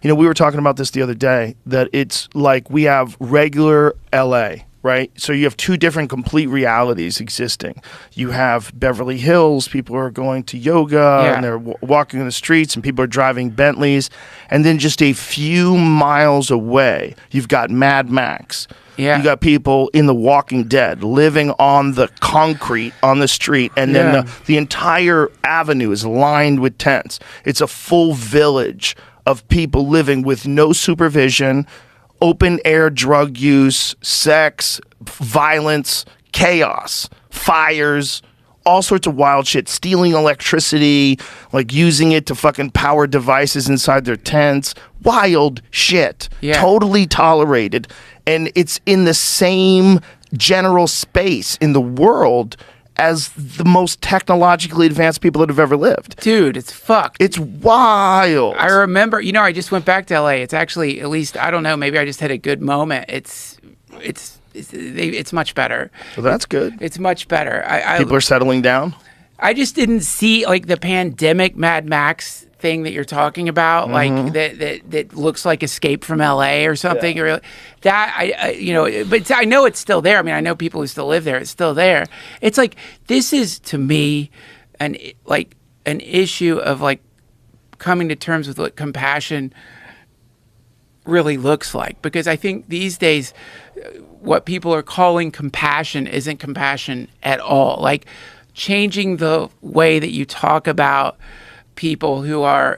we were talking about this the other day, that it's like we have regular LA, right? So you have two different complete realities existing. You have Beverly Hills, people are going to yoga and they're walking in the streets, and people are driving Bentleys. And then just a few miles away, you've got Mad Max. Yeah. You got people in The Walking Dead living on the concrete on the street, and then the entire avenue is lined with tents. It's a full village of people living with no supervision, open air drug use, sex, violence, chaos, fires, all sorts of wild shit, stealing electricity, like using it to fucking power devices inside their tents. Wild shit. Yeah. Totally tolerated. And it's in the same general space in the world as the most technologically advanced people that have ever lived. Dude, it's fucked. It's wild. I remember, I just went back to LA. It's actually, at least, I don't know, maybe I just had a good moment. It's much better. Well, that's good. It's much better. People are settling down? I just didn't see, like, the pandemic Mad Max thing that you're talking about, like that looks like Escape from LA or something, or that but I know it's still there. I mean, I know people who still live there. It's still there. It's like, this is to me an issue of like coming to terms with what compassion really looks like, because I think these days what people are calling compassion isn't compassion at all. Like, changing the way that you talk about people who are,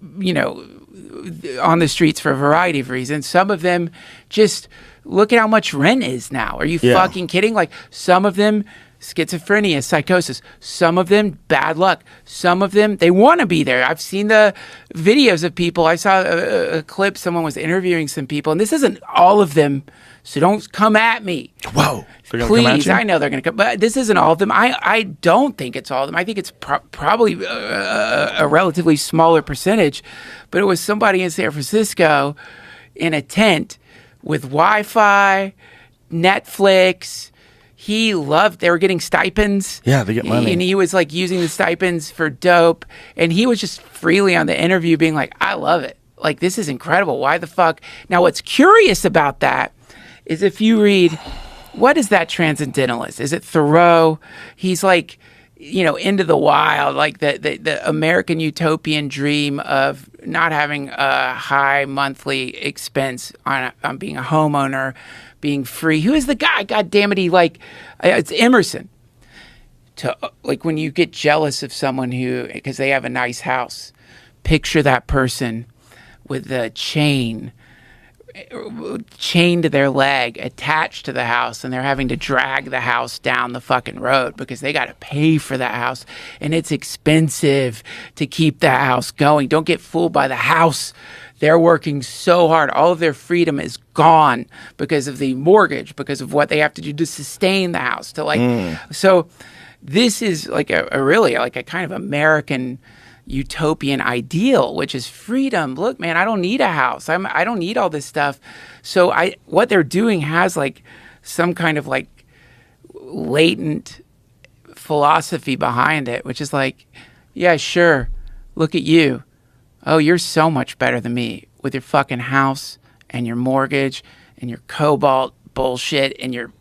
on the streets for a variety of reasons. Some of them just look at how much rent is now. Are you fucking kidding? Like, some of them schizophrenia, psychosis. Some of them bad luck. Some of them, they want to be there. I've seen the videos of people. I saw a clip. Someone was interviewing some people, and this isn't all of them, so don't come at me. Whoa. Please, I know they're going to come, but this isn't all of them. I don't think it's all of them. I think it's probably a relatively smaller percentage, but it was somebody in San Francisco in a tent with Wi-Fi, Netflix. They were getting stipends. Yeah, they get money. And he was like using the stipends for dope, and he was just freely on the interview being like, I love it. Like, this is incredible. Why the fuck? Now, what's curious about that is if you read, what is that transcendentalist? Is it Thoreau? He's like, into the wild, like the American utopian dream of not having a high monthly expense on being a homeowner, being free. Who is the guy? God damn it. It's Emerson. Like, when you get jealous of someone because they have a nice house, picture that person with the chain to their leg attached to the house, and they're having to drag the house down the fucking road because they got to pay for that house, and it's expensive to keep that house going. Don't get fooled by the house. They're working so hard. All of their freedom is gone because of the mortgage, because of what they have to do to sustain the house. So this is like a really like a kind of American utopian ideal, which is freedom. Look, man, I don't need a house. I don't need all this stuff. So what they're doing has like some kind of like latent philosophy behind it, which is like, yeah, sure. Look at you. Oh, you're so much better than me with your fucking house and your mortgage and your cobalt bullshit and your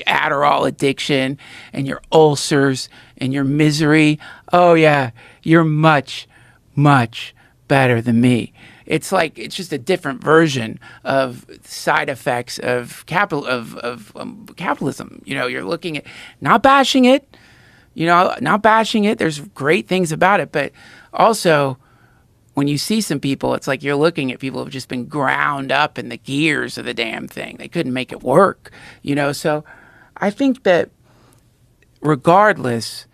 Adderall addiction and your ulcers and your misery. Oh yeah, you're much, much better than me. It's like, it's just a different version of side effects of capitalism. You're looking at, not bashing it, not bashing it. There's great things about it, but also when you see some people, it's like you're looking at people who've just been ground up in the gears of the damn thing. They couldn't make it work, So I think that regardless,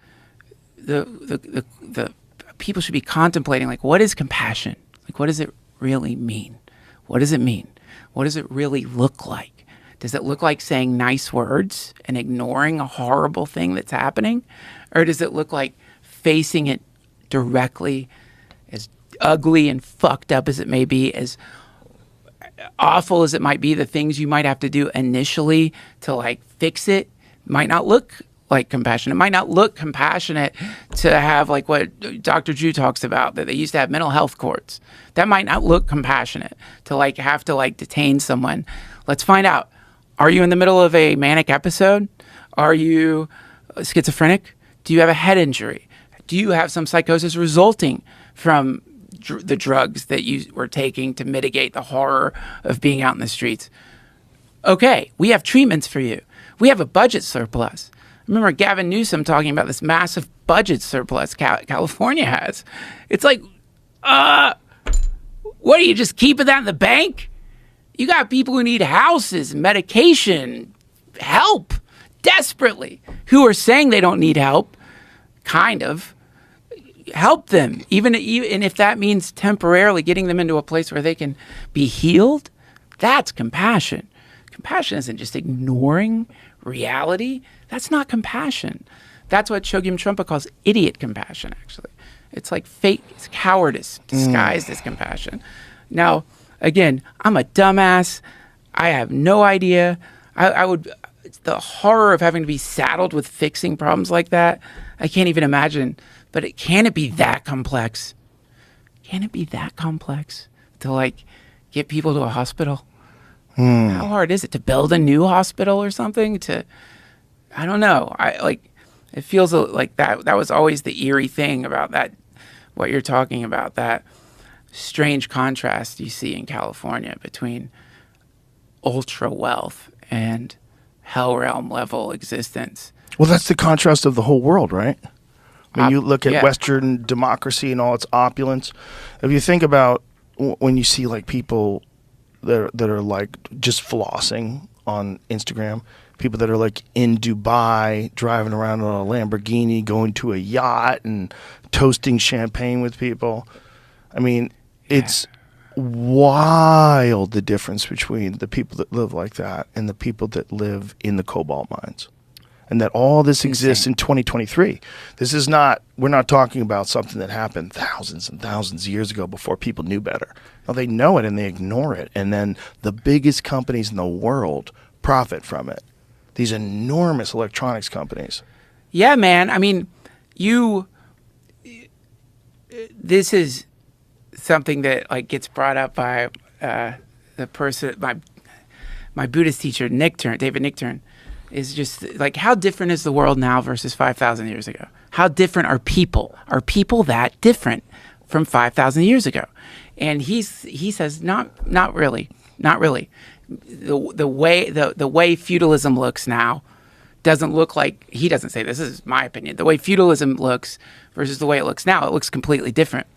the people should be contemplating, like, what is compassion? Like, what does it really mean? What does it mean? What does it really look like? Does it look like saying nice words and ignoring a horrible thing that's happening? Or does it look like facing it directly, as ugly and fucked up as it may be, as awful as it might be, the things you might have to do initially to like fix it might not look like compassion. It might not look compassionate to have like what Dr. Drew talks about, that they used to have mental health courts. That might not look compassionate to like have to like detain someone. Let's find out. Are you in the middle of a manic episode? Are you schizophrenic? Do you have a head injury? Do you have some psychosis resulting from the drugs that you were taking to mitigate the horror of being out in the streets? Okay, we have treatments for you. We have a budget surplus. Remember Gavin Newsom talking about this massive budget surplus California has. It's like, what are you just keeping that in the bank? You got people who need houses, medication, help, desperately, who are saying they don't need help, kind of. Help them, even if that means temporarily getting them into a place where they can be healed. That's compassion. Compassion isn't just ignoring reality. That's not compassion. That's what Chogyam Trungpa calls idiot compassion, actually. It's like fake, it's cowardice disguised as compassion. Now, again, I'm a dumbass. I have no idea. It's the horror of having to be saddled with fixing problems like that. I can't even imagine. But can it be that complex? Can it be that complex to like get people to a hospital? How hard is it to build a new hospital or something? I don't know. It feels like that was always the eerie thing about that, what you're talking about, that strange contrast you see in California between ultra wealth and hell realm level existence. Well, that's the contrast of the whole world, right? When you look at Western democracy and all its opulence, if you think about when you see like people that are like just flossing on Instagram, people that are like in Dubai, driving around in a Lamborghini, going to a yacht and toasting champagne with people. I mean, it's wild, the difference between the people that live like that and the people that live in the cobalt mines. And that all this exists in 2023. This is not, we're not talking about something that happened thousands and thousands of years ago before people knew better. No, they know it and they ignore it. And then the biggest companies in the world profit from it. These enormous electronics companies. Yeah, man. I mean, this is something that like gets brought up by the person, my Buddhist teacher, David Nickturn. Is just like, how different is the world now versus 5,000 years ago? How different are people? Are people that different from 5,000 years ago? And he says, not really. The way feudalism looks now doesn't look like, he doesn't say this, is my opinion. The way feudalism looks versus the way it looks now, it looks completely different.